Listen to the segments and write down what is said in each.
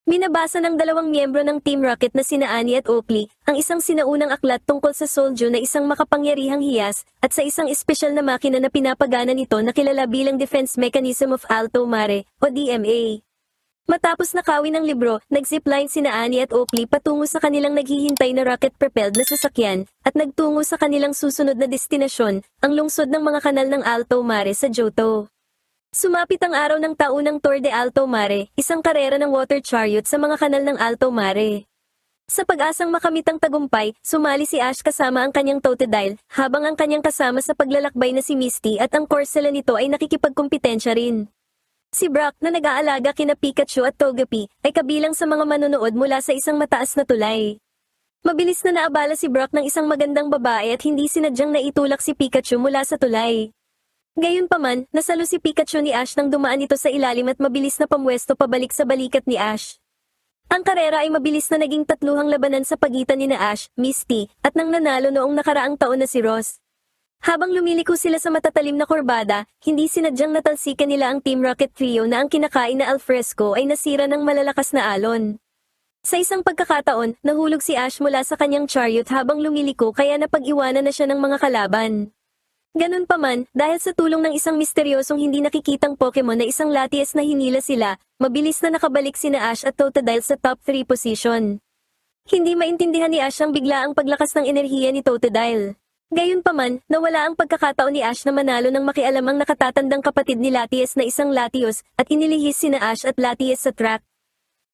Minabasa ng dalawang miyembro ng Team Rocket na sina Annie at Oakley, ang isang sinaunang aklat tungkol sa Soulju na isang makapangyarihang hiyas, at sa isang espesyal na makina na pinapagana nito na kilala bilang Defense Mechanism of Alto Mare, o DMA. Matapos nakawin ng libro, nag-zipline sina Annie at Oakley patungo sa kanilang naghihintay na rocket-propelled na sasakyan, at nagtungo sa kanilang susunod na destinasyon, ang lungsod ng mga kanal ng Alto Mare sa Johto. Sumapit ang araw ng taunang Tour de Alto Mare, isang karera ng water chariot sa mga kanal ng Alto Mare. Sa pag-asang makamit ang tagumpay, sumali si Ash kasama ang kanyang Totodile, habang ang kanyang kasama sa paglalakbay na si Misty at ang Corsola nito ay nakikipagkumpetensya rin. Si Brock na nag-aalaga kina Pikachu at Togepi ay kabilang sa mga manonood mula sa isang mataas na tulay. Mabilis na naabala si Brock ng isang magandang babae at hindi sinadyang naitulak si Pikachu mula sa tulay. Gayunpaman, nasalo si Pikachu ni Ash nang dumaan ito sa ilalim at mabilis na pamwesto pabalik sa balikat ni Ash. Ang karera ay mabilis na naging tatluhang labanan sa pagitan ni Ash, Misty, at nang nanalo noong nakaraang taon na si Ross. Habang lumiliko sila sa matatalim na kurbada, hindi sinadyang natalsikan nila ang Team Rocket Trio na ang kinakain na alfresco ay nasira ng malalakas na alon. Sa isang pagkakataon, nahulog si Ash mula sa kanyang chariot habang lumiliko kaya napag-iwanan na siya ng mga kalaban. Ganun pa man, dahil sa tulong ng isang misteryosong hindi nakikitang Pokemon na isang Latias na hinila sila, mabilis na nakabalik sina Ash at Totodile sa top 3 position. Hindi maintindihan ni Ash ang biglaang paglakas ng enerhiya ni Totodile. Gayunpaman, nawala ang pagkakataon ni Ash na manalo ng makialam ang nakatatandang kapatid ni Latias na isang Latios at inilihis sina Ash at Latias sa track.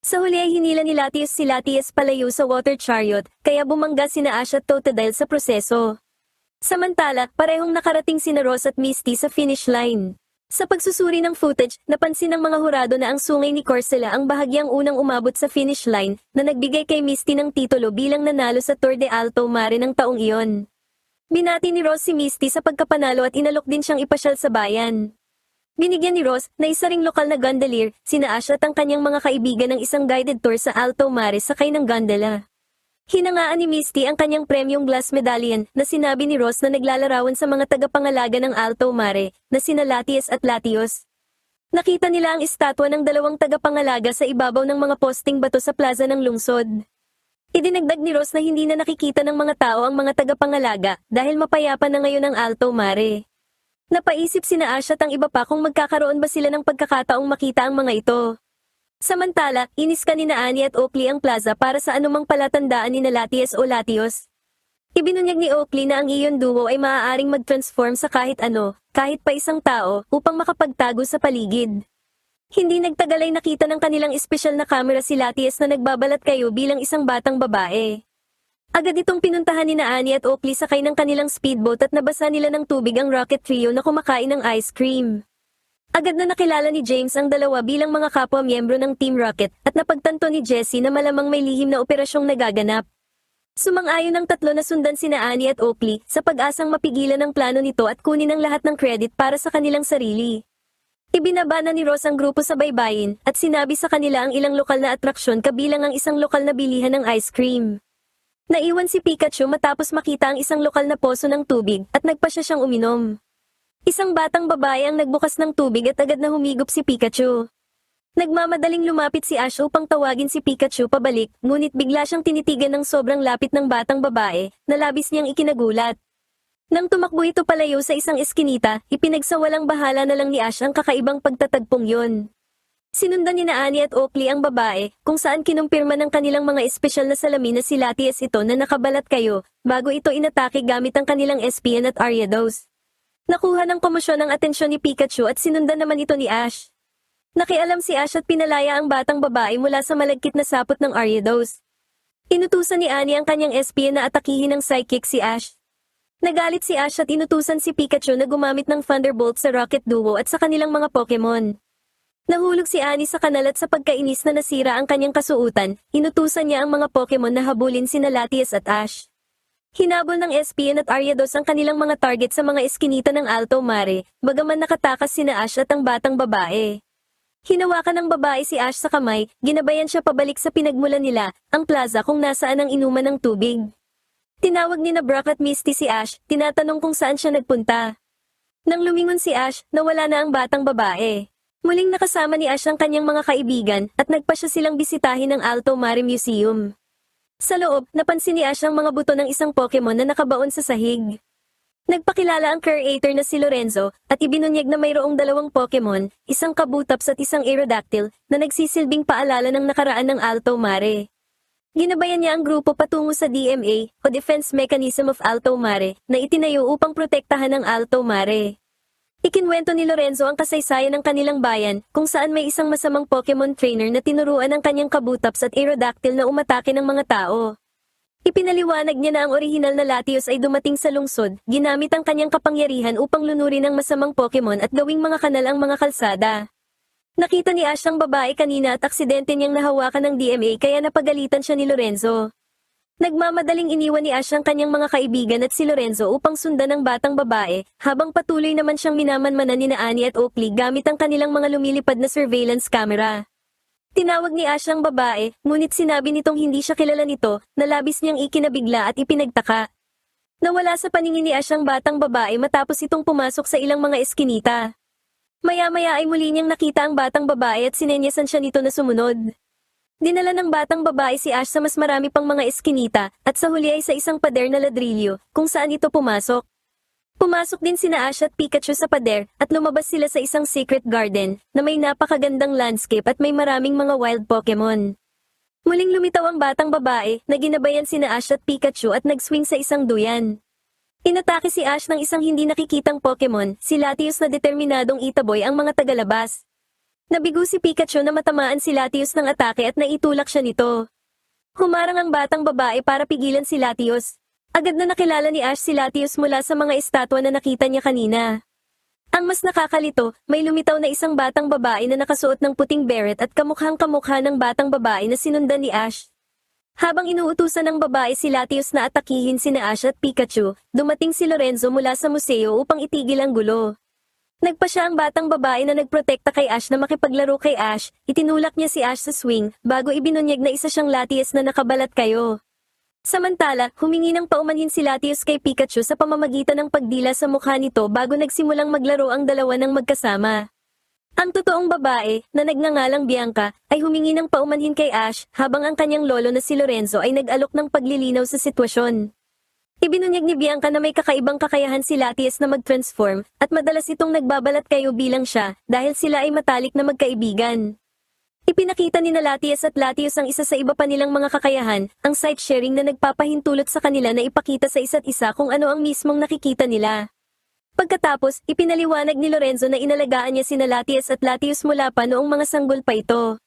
Sa huli ay hinila ni Latios si Latias palayo sa water chariot, kaya bumangga sina Ash at Totodile sa proseso. Samantala, parehong nakarating sina Ross at Misty sa finish line. Sa pagsusuri ng footage, napansin ng mga hurado na ang sungay ni Corsola ang bahagyang unang umabot sa finish line, na nagbigay kay Misty ng titulo bilang nanalo sa Tour de Alto Mare ng taong iyon. Binati ni Ross si Misty sa pagkapanalo at inalok din siyang ipasyal sa bayan. Binigyan ni Ross, na isa ring lokal na gondolier, sina Ash at ang kanyang mga kaibigan ng isang guided tour sa Alto Mare sakay ng gondola. Hinangaan ni Misty ang kanyang premium glass medallion na sinabi ni Ross na naglalarawan sa mga tagapangalaga ng Alto Mare na sina Latias at Latios. Nakita nila ang estatwa ng dalawang tagapangalaga sa ibabaw ng mga posting bato sa plaza ng lungsod. Idinagdag ni Ross na hindi na nakikita ng mga tao ang mga tagapangalaga dahil mapayapa na ngayon ang Alto Mare. Napaisip sina Ash at ang iba pa kung magkakaroon ba sila ng pagkakataong makita ang mga ito. Samantala, iniska ni Annie at Oakley ang plaza para sa anumang palatandaan ni Latias o Latios. Ibinunyag ni Oakley na ang iyon duo ay maaaring mag-transform sa kahit ano, kahit pa isang tao, upang makapagtago sa paligid. Hindi nagtagal ay nakita ng kanilang espesyal na kamera si Latias na nagbabalat kayo bilang isang batang babae. Agad itong pinuntahan ni Annie at Oakley sakay ng kanilang speedboat at nabasa nila ng tubig ang Rocket Trio na kumakain ng ice cream. Agad na nakilala ni James ang dalawa bilang mga kapwa-miyembro ng Team Rocket at napagtanto ni Jessie na malamang may lihim na operasyong nagaganap. Sumang-ayon ang tatlo na sundan sina Annie at Oakley sa pag-asang mapigilan ang plano nito at kunin ang lahat ng credit para sa kanilang sarili. Ibinaba na ni Ross ang grupo sa baybayin at sinabi sa kanila ang ilang lokal na atraksyon kabilang ang isang lokal na bilihan ng ice cream. Naiwan si Pikachu matapos makita ang isang lokal na poso ng tubig at nagpasya siyang uminom. Isang batang babae ang nagbukas ng tubig at agad na humigop si Pikachu. Nagmamadaling lumapit si Ash upang tawagin si Pikachu pabalik, ngunit bigla siyang tinitigan ng sobrang lapit ng batang babae, na labis niyang ikinagulat. Nang tumakbo ito palayo sa isang eskinita, ipinagsawalang bahala na lang ni Ash ang kakaibang pagtatagpong yon. Sinundan ni Annie at Oakley ang babae, kung saan kinumpirma ng kanilang mga espesyal na salamin na si Latias ito na nakabalat kayo, bago ito inatake gamit ang kanilang SPN at Ariados. Nakuha ng komosyon ang atensyon ni Pikachu at sinundan naman ito ni Ash. Nakialam si Ash at pinalaya ang batang babae mula sa malagkit na sapot ng Ariados. Inutusan ni Annie ang kanyang SPN na atakihin ng Psychic si Ash. Nagalit si Ash at inutusan si Pikachu na gumamit ng Thunderbolt sa Rocket Duo at sa kanilang mga Pokemon. Nahulog si Annie sa kanal at sa pagkainis na nasira ang kanyang kasuutan, inutusan niya ang mga Pokemon na habulin sina Latias at Ash. Hinabol ng SPN at Ariados ang kanilang mga target sa mga eskinita ng Alto Mare, bagaman nakatakas sina Ash at ang batang babae. Hinawakan ng babae si Ash sa kamay, ginabayan siya pabalik sa pinagmulan nila, ang plaza kung nasaan ang inuman ng tubig. Tinawag ni Brock at Misty si Ash, tinatanong kung saan siya nagpunta. Nang lumingon si Ash, nawala na ang batang babae. Muling nakasama ni Ash ang kanyang mga kaibigan at nagpa siya silang bisitahin ng Alto Mare Museum. Sa loob, napansin ni Ash ang mga buto ng isang Pokemon na nakabaon sa sahig. Nagpakilala ang creator na si Lorenzo at ibinunyag na mayroong dalawang Pokemon, isang Kabutops at isang Aerodactyl, na nagsisilbing paalala ng nakaraan ng Alto Mare. Ginabayan niya ang grupo patungo sa DMA o Defense Mechanism of Alto Mare na itinayo upang protektahan ang Alto Mare. Ikinwento ni Lorenzo ang kasaysayan ng kanilang bayan kung saan may isang masamang Pokemon trainer na tinuruan ang kanyang Kabutops at Aerodactyl na umatake ng mga tao. Ipinaliwanag niya na ang orihinal na Latios ay dumating sa lungsod, ginamit ang kanyang kapangyarihan upang lunurin ang masamang Pokemon at gawing mga kanal ang mga kalsada. Nakita ni Ash ang babae kanina at aksidente niyang nahawakan ng DMA kaya napagalitan siya ni Lorenzo. Nagmamadaling iniwan ni Ash ang kanyang mga kaibigan at si Lorenzo upang sundan ang batang babae, habang patuloy naman siyang minamanmanan ni Annie at Oakley gamit ang kanilang mga lumilipad na surveillance camera. Tinawag ni Ash ang babae, ngunit sinabi nitong hindi siya kilala nito, na labis niyang ikinabigla at ipinagtaka. Nawala sa paningin ni Ash ang batang babae matapos itong pumasok sa ilang mga eskinita. Maya-maya ay muli niyang nakita ang batang babae at sinenyasan siya nito na sumunod. Dinala ng batang babae si Ash sa mas marami pang mga eskinita, at sa huli ay sa isang pader na ladrilyo, kung saan ito pumasok. Pumasok din sina Ash at Pikachu sa pader at lumabas sila sa isang secret garden na may napakagandang landscape at may maraming mga wild Pokemon. Muling lumitaw ang batang babae na ginabayan sina Ash at Pikachu at nag-swing sa isang duyan. Inatake si Ash ng isang hindi nakikitang Pokemon, si Latios na determinadong itaboy ang mga tagalabas. Nabigo si Pikachu na matamaan si Latios ng atake at naitulak siya nito. Humarang ang batang babae para pigilan si Latios. Agad na nakilala ni Ash si Latios mula sa mga estatwa na nakita niya kanina. Ang mas nakakalito, may lumitaw na isang batang babae na nakasuot ng puting beret at kamukhang-kamukha ng batang babae na sinundan ni Ash. Habang inuutusan ng babae si Latios na atakihin sina Ash at Pikachu, dumating si Lorenzo mula sa museo upang itigil ang gulo. Nagpa siya ang batang babae na nagprotekta kay Ash na makipaglaro kay Ash, itinulak niya si Ash sa swing, bago ibinunyag na isa siyang Latios na nakabalat kayo. Samantala, humingi ng paumanhin si Latios kay Pikachu sa pamamagitan ng pagdila sa mukha nito bago nagsimulang maglaro ang dalawa ng magkasama. Ang totoong babae, na nagngangalang Bianca, ay humingi ng paumanhin kay Ash habang ang kanyang lolo na si Lorenzo ay nag-alok ng paglilinaw sa sitwasyon. Ibinunyag ni Bianca na may kakaibang kakayahan si Latios na mag-transform at madalas itong nagbabalat kayo bilang siya dahil sila ay matalik na magkaibigan. Ipinakita ni Latios at Latios ang isa sa iba pa nilang mga kakayahan, ang sight sharing na nagpapahintulot sa kanila na ipakita sa isa't isa kung ano ang mismong nakikita nila. Pagkatapos, ipinaliwanag ni Lorenzo na inalagaan niya sina Latios at Latios mula pa noong mga sanggol pa ito.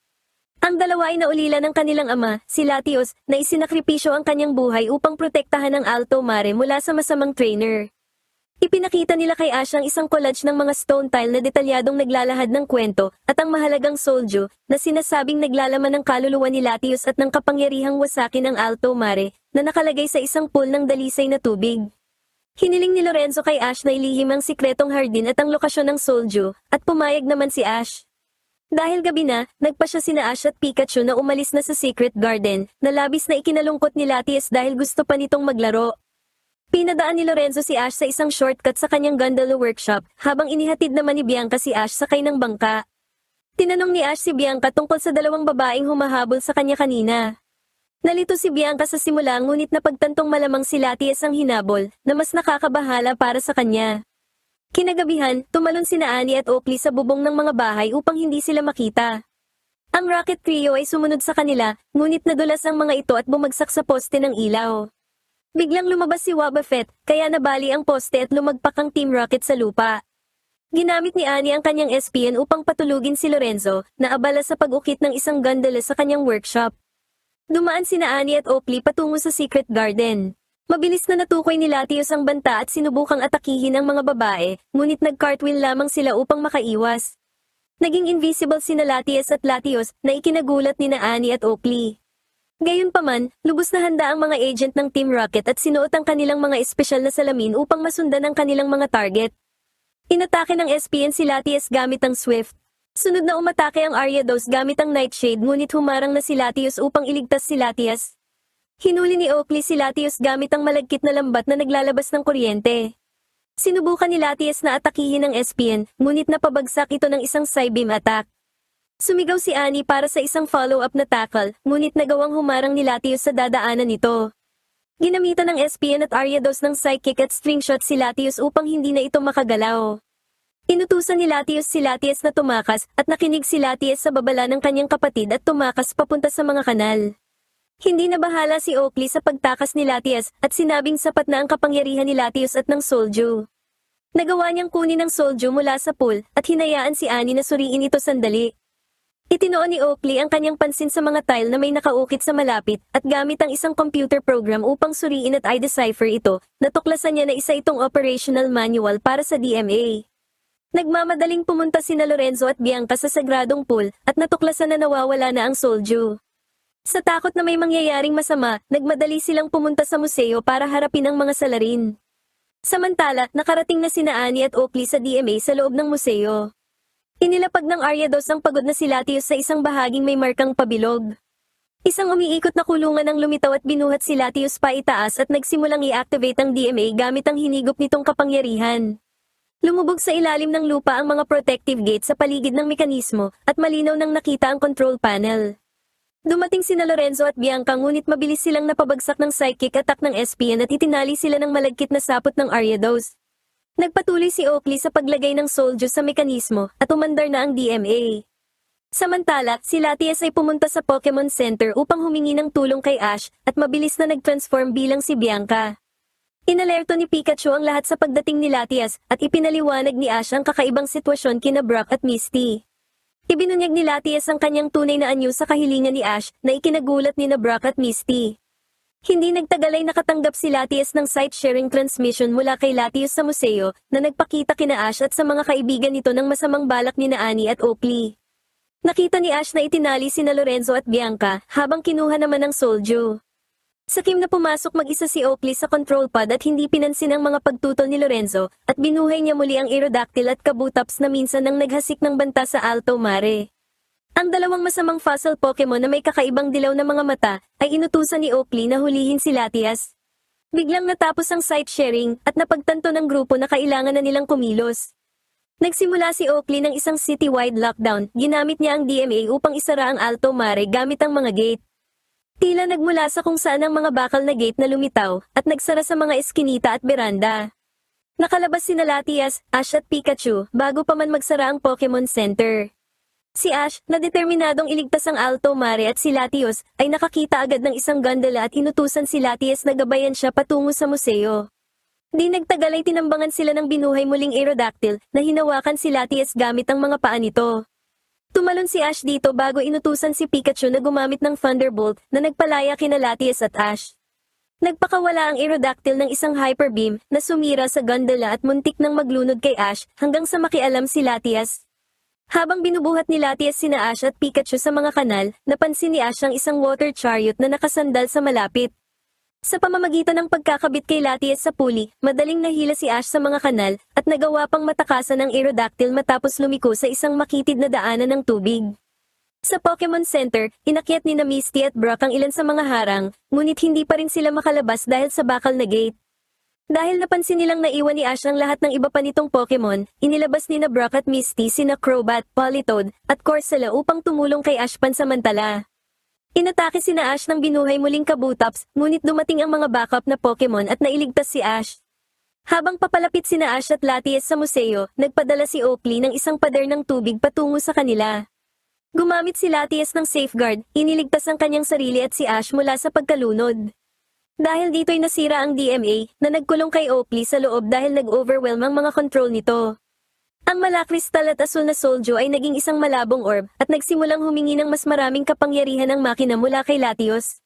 Ang dalawa ay naulila ng kanilang ama, si Latios, na isinakripisyo ang kanyang buhay upang protektahan ang Alto Mare mula sa masamang trainer. Ipinakita nila kay Ash ang isang collage ng mga stone tile na detalyadong naglalahad ng kwento at ang mahalagang Soldiu na sinasabing naglalaman ng kaluluwa ni Latios at ng kapangyarihang wasakin ng Alto Mare na nakalagay sa isang pool ng dalisay na tubig. Hiniling ni Lorenzo kay Ash na ilihim ang sikretong hardin at ang lokasyon ng Soldiu at pumayag naman si Ash. Dahil gabi na, nagpa siya sina Ash at Pikachu na umalis na sa secret garden na labis na ikinalungkot ni Latios dahil gusto pa nitong maglaro. Pinadaan ni Lorenzo si Ash sa isang shortcut sa kanyang gondola workshop, habang inihatid naman ni Bianca si Ash sakay ng bangka. Tinanong ni Ash si Bianca tungkol sa dalawang babaeng humahabol sa kanya kanina. Nalito si Bianca sa simula ngunit napagtantong malamang si Latios ang hinabol, na mas nakakabahala para sa kanya. Kinagabihan, tumalon sina Annie at Oakley sa bubong ng mga bahay upang hindi sila makita. Ang Rocket Trio ay sumunod sa kanila, ngunit nadulas ang mga ito at bumagsak sa poste ng ilaw. Biglang lumabas si Wobbuffet, kaya nabali ang poste at lumagpak ang Team Rocket sa lupa. Ginamit ni Annie ang kanyang SPN upang patulugin si Lorenzo, na abala sa pag-ukit ng isang gondola sa kanyang workshop. Dumaan sina Annie at Oakley patungo sa secret garden. Mabilis na natukoy ni Latios ang banta at sinubukang atakihin ang mga babae, ngunit nag-cartwheel lamang sila upang makaiwas. Naging invisible sina Latios at Latios na ikinagulat ni Annie at Oakley. Gayunpaman, lubos na handa ang mga agent ng Team Rocket at sinuot ang kanilang mga espesyal na salamin upang masundan ang kanilang mga target. Inatake ng SPN si Latios gamit ang Swift. Sunod na umatake ang Ariados gamit ang Nightshade ngunit humarang na si Latios upang iligtas si Latios. Hinuli ni Oakley si Latios gamit ang malagkit na lambat na naglalabas ng kuryente. Sinubukan ni Latias na atakihin ng SPN, ngunit napabagsak ito ng isang Psybeam attack. Sumigaw si Annie para sa isang follow-up na tackle, ngunit nagawang humarang ni Latios sa dadaanan nito. Ginamitan ng SPN at Ariados ng Psychic at String Shot si Latios upang hindi na ito makagalaw. Inutusan ni Latios si Latias na tumakas at nakinig si Latias sa babala ng kanyang kapatid at tumakas papunta sa mga kanal. Hindi na bahala si Oakley sa pagtakas ni Latias at sinabing sapat na ang kapangyarihan ni Latios at ng Soldier. Nagawa niyang kunin ang Soldier mula sa pool at hinayaan si Annie na suriin ito sandali. Itinoon ni Oakley ang kanyang pansin sa mga tile na may nakaukit sa malapit at gamit ang isang computer program upang suriin at i-decipher ito, natuklasan niya na isa itong operational manual para sa DMA. Nagmamadaling pumunta sina Lorenzo at Bianca sa sagradong pool at natuklasan na nawawala na ang Soldier. Sa takot na may mangyayaring masama, nagmadali silang pumunta sa museo para harapin ang mga salarin. Samantala, nakarating na sina Annie at Oakley sa DMA sa loob ng museo. Inilapag ng Ariados ang pagod na si Latios sa isang bahaging may markang pabilog. Isang umiikot na kulungan ang lumitaw at binuhat si Latios pa itaas at nagsimulang i-activate ang DMA gamit ang hinigop nitong kapangyarihan. Lumubog sa ilalim ng lupa ang mga protective gate sa paligid ng mekanismo at malinaw nang nakita ang control panel. Dumating sina Lorenzo at Bianca ngunit mabilis silang napabagsak ng psychic attack ng SPN at itinali sila ng malagkit na sapot ng Ariados. Nagpatuloy si Oakley sa paglagay ng Soldier sa mekanismo at umandar na ang DMA. Samantala, si Latias ay pumunta sa Pokemon Center upang humingi ng tulong kay Ash at mabilis na nag-transform bilang si Bianca. Inalerto ni Pikachu ang lahat sa pagdating ni Latias at ipinaliwanag ni Ash ang kakaibang sitwasyon kina Brock at Misty. Ibinunyag ni Latias ang kanyang tunay na anyo sa kahilingan ni Ash na ikinagulat ni Brock at Misty. Hindi nagtagal ay nakatanggap si Latias ng site-sharing transmission mula kay Latios sa museo na nagpakita kina Ash at sa mga kaibigan nito ng masamang balak ni Annie at Oakley. Nakita ni Ash na itinali sina Lorenzo at Bianca habang kinuha naman ng Soldier. Sakim na pumasok mag-isa si Oakley sa control pod at hindi pinansin ang mga pagtutol ni Lorenzo at binuhay niya muli ang Aerodactyl at Kabutops na minsan nang naghasik ng banta sa Alto Mare. Ang dalawang masamang fossil Pokemon na may kakaibang dilaw na mga mata ay inutusan ni Oakley na hulihin si Latias. Biglang natapos ang site sharing at napagtanto ng grupo na kailangan na nilang kumilos. Nagsimula si Oakley ng isang city-wide lockdown, ginamit niya ang DMA upang isara ang Alto Mare gamit ang mga gate. Tila nagmula sa kung saan ang mga bakal na gate na lumitaw at nagsara sa mga eskinita at beranda. Nakalabas sina Latias, Ash at Pikachu bago pa man magsara ang Pokemon Center. Si Ash, na determinadong iligtas ang Alto Mare at si Latios, ay nakakita agad ng isang gondola at inutusan si Latias na gabayan siya patungo sa museo. Di nagtagal ay tinambangan sila ng binuhay muling Aerodactyl na hinawakan si Latias gamit ang mga paa nito. Tumalon si Ash dito bago inutusan si Pikachu na gumamit ng Thunderbolt na nagpalaya kina Latias at Ash. Nagpakawala ang Aerodactyl ng isang Hyper Beam na sumira sa gondola at muntik nang maglunod kay Ash hanggang sa makialam si Latias. Habang binubuhat ni Latias sina Ash at Pikachu sa mga kanal, napansin ni Ash ang isang water chariot na nakasandal sa malapit. Sa pamamagitan ng pagkakabit kay Latias sa puli, madaling nahila si Ash sa mga kanal at nagawa pang matakasan ng Aerodactyl matapos lumiko sa isang makitid na daanan ng tubig. Sa Pokemon Center, inakyat ni Misty at Brock ang ilan sa mga harang, ngunit hindi pa rin sila makalabas dahil sa bakal na gate. Dahil napansin nilang naiwan ni Ash ang lahat ng iba pa nitong Pokemon, inilabas ni Brock at Misty sina Crobat, Politoed, at Corsola upang tumulong kay Ash pansamantala. Inatake sina Ash ng binuhay muling Kabutops, ngunit dumating ang mga backup na Pokemon at nailigtas si Ash. Habang papalapit sina Ash at Latias sa museo, nagpadala si Oakley ng isang pader ng tubig patungo sa kanila. Gumamit si Latias ng safeguard, iniligtas ang kanyang sarili at si Ash mula sa pagkalunod. Dahil dito'y nasira ang DMA na nagkulong kay Oakley sa loob dahil nag-overwhelm ang mga control nito. Ang malakristal at asul na Soldier ay naging isang malabong orb at nagsimulang humingi ng mas maraming kapangyarihan ng makina mula kay Latios.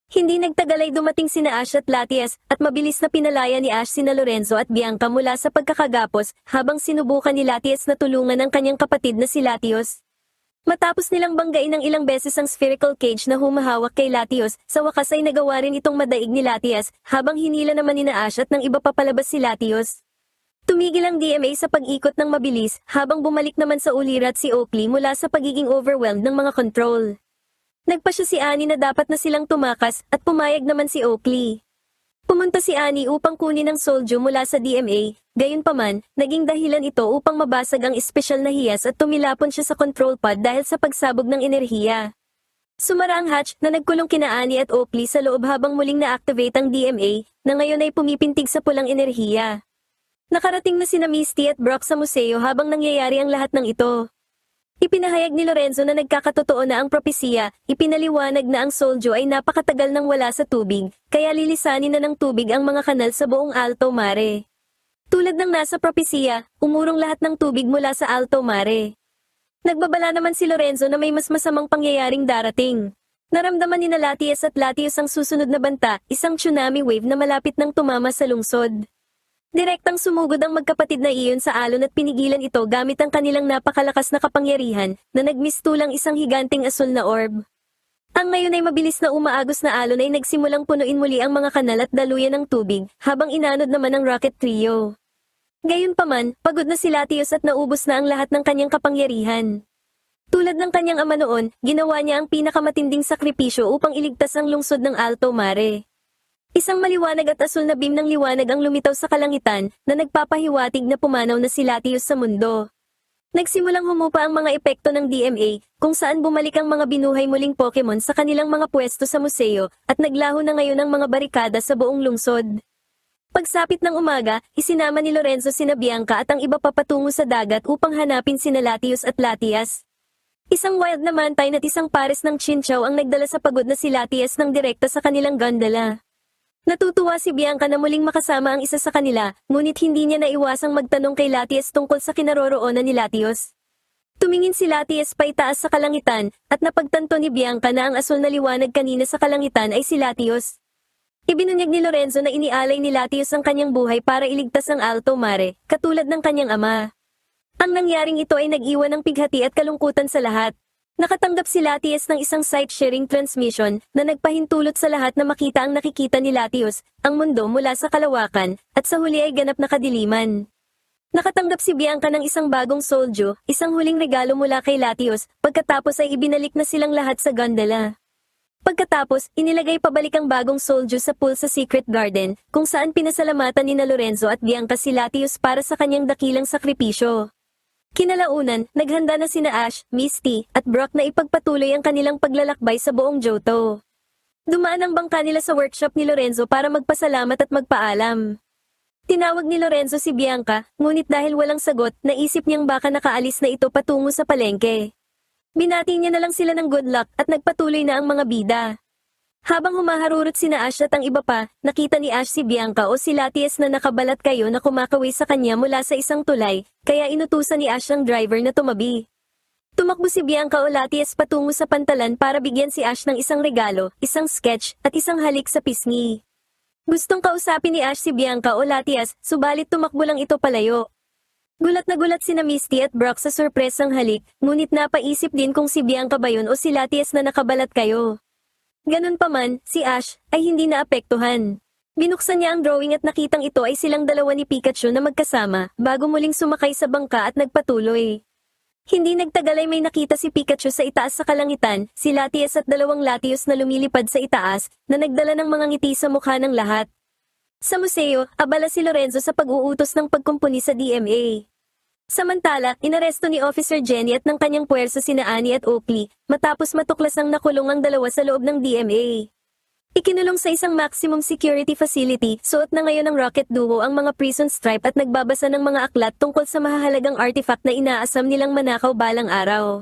Hindi nagtagal ay dumating sina Ash at Latias at mabilis na pinalaya ni Ash sina Lorenzo at Bianca mula sa pagkakagapos habang sinubukan ni Latias na tulungan ang kanyang kapatid na si Latios. Matapos nilang banggain ng ilang beses ang spherical cage na humahawak kay Latios, sa wakas ay nagawa rin itong madaig ni Latias, habang hinila naman ni Ash at ng iba papalabas si Latios. Tumigil ang DMA sa pag-ikot ng mabilis, habang bumalik naman sa ulirat si Oakley mula sa pagiging overwhelmed ng mga control. Nagpasya si Annie na dapat na silang tumakas, at pumayag naman si Oakley. Pumunta si Annie upang kunin ang Soldier mula sa DMA, gayunpaman, naging dahilan ito upang mabasag ang espesyal na hiyas at tumilapon siya sa control pod dahil sa pagsabog ng enerhiya. Sumara ang hatch na nagkulong kina Annie at Oakley sa loob habang muling na-activate ang DMA, na ngayon ay pumipintig sa pulang enerhiya. Nakarating na sina Misty at Brock sa museo habang nangyayari ang lahat ng ito. Ipinahayag ni Lorenzo na nagkakatotoo na ang propesiya, ipinaliwanag na ang Soldier ay napakatagal nang wala sa tubig, kaya lilisanin na ng tubig ang mga kanal sa buong Alto Mare. Tulad ng nasa propesiya, umurong lahat ng tubig mula sa Alto Mare. Nagbabala naman si Lorenzo na may mas masamang pangyayaring darating. Naramdaman ni Latias at Latios ang susunod na banta, isang tsunami wave na malapit nang tumama sa lungsod. Direktang sumugod ang magkapatid na iyon sa alon at pinigilan ito gamit ang kanilang napakalakas na kapangyarihan na nagmistulang isang higanting asul na orb. Ang ngayon ay mabilis na umaagos na alon ay nagsimulang punuin muli ang mga kanal at daluyan ng tubig habang inanod naman ang Rocket Trio. Gayunpaman, pagod na si Latios at naubos na ang lahat ng kanyang kapangyarihan. Tulad ng kanyang ama noon, ginawa niya ang pinakamatinding sakripisyo upang iligtas ang lungsod ng Alto Mare. Isang maliwanag at asul na beam ng liwanag ang lumitaw sa kalangitan na nagpapahiwatig na pumanaw na si Latios sa mundo. Nagsimulang humupa ang mga epekto ng DMA, kung saan bumalik ang mga binuhay muling Pokemon sa kanilang mga pwesto sa museo, at naglaho na ngayon ang mga barikada sa buong lungsod. Pagsapit ng umaga, isinama ni Lorenzo sina Bianca at ang iba pa patungo sa dagat upang hanapin sina Latios at Latias. Isang wild na mantay at isang pares ng Chinchou ang nagdala sa pagod na si Latias ng direkta sa kanilang gondola. Natutuwa si Bianca na muling makasama ang isa sa kanila, ngunit hindi niya naiwasang magtanong kay Latias tungkol sa kinaroroonan ni Latios. Tumingin si Latias pa itaas sa kalangitan, at napagtanto ni Bianca na ang asul na liwanag kanina sa kalangitan ay si Latios. Ibinunyag ni Lorenzo na inialay ni Latios ang kanyang buhay para iligtas ang Alto Mare, katulad ng kanyang ama. Ang nangyaring ito ay nag-iwan ng pighati at kalungkutan sa lahat. Nakatanggap si Latias ng isang site-sharing transmission na nagpahintulot sa lahat na makita ang nakikita ni Latios, ang mundo mula sa kalawakan, at sa huli ay ganap na kadiliman. Nakatanggap si Bianca ng isang bagong Soldier, isang huling regalo mula kay Latios, pagkatapos ay ibinalik na silang lahat sa gondola. Pagkatapos, inilagay pabalik ang bagong Soldier sa pool sa Secret Garden, kung saan pinasalamatan ni Lorenzo at Bianca si Latios para sa kanyang dakilang sakripisyo. Kinalaunan, naghanda na sina Ash, Misty, at Brock na ipagpatuloy ang kanilang paglalakbay sa buong Johto. Dumaan ang bangka nila sa workshop ni Lorenzo para magpasalamat at magpaalam. Tinawag ni Lorenzo si Bianca, ngunit dahil walang sagot, naisip niyang baka nakaalis na ito patungo sa palengke. Binati niya na lang sila ng good luck at nagpatuloy na ang mga bida. Habang humaharurot sina Ash at ang iba pa, nakita ni Ash si Bianca o si Latias na nakabalat kayo na kumakaway sa kanya mula sa isang tulay, kaya inutusan ni Ash ang driver na tumabi. Tumakbo si Bianca o Latias patungo sa pantalan para bigyan si Ash ng isang regalo, isang sketch, at isang halik sa pisngi. Gustong kausapin ni Ash si Bianca o Latias, subalit tumakbo lang ito palayo. Gulat na gulat sina Misty at Brock sa sorpresang halik, ngunit napaisip din kung si Bianca ba yun o si Latias na nakabalat kayo. Ganun pa man, si Ash ay hindi naapektuhan. Binuksan niya ang drawing at nakitang ito ay silang dalawa ni Pikachu na magkasama, bago muling sumakay sa bangka at nagpatuloy. Hindi nagtagal ay may nakita si Pikachu sa itaas sa kalangitan, si Latias at dalawang Latios na lumilipad sa itaas, na nagdala ng mga ngiti sa mukha ng lahat. Sa museo, abala si Lorenzo sa pag-uutos ng pagkumpuni sa DMA. Samantala, inaresto ni Officer Jenny at ng kanyang puwersa sina Annie at Oakley, matapos matuklas ang nakulong ang dalawa sa loob ng DMA. Ikinulong sa isang maximum security facility, suot na ngayon ng Rocket Duo ang mga prison stripe at nagbabasa ng mga aklat tungkol sa mahahalagang artifact na inaasam nilang manakaw balang araw.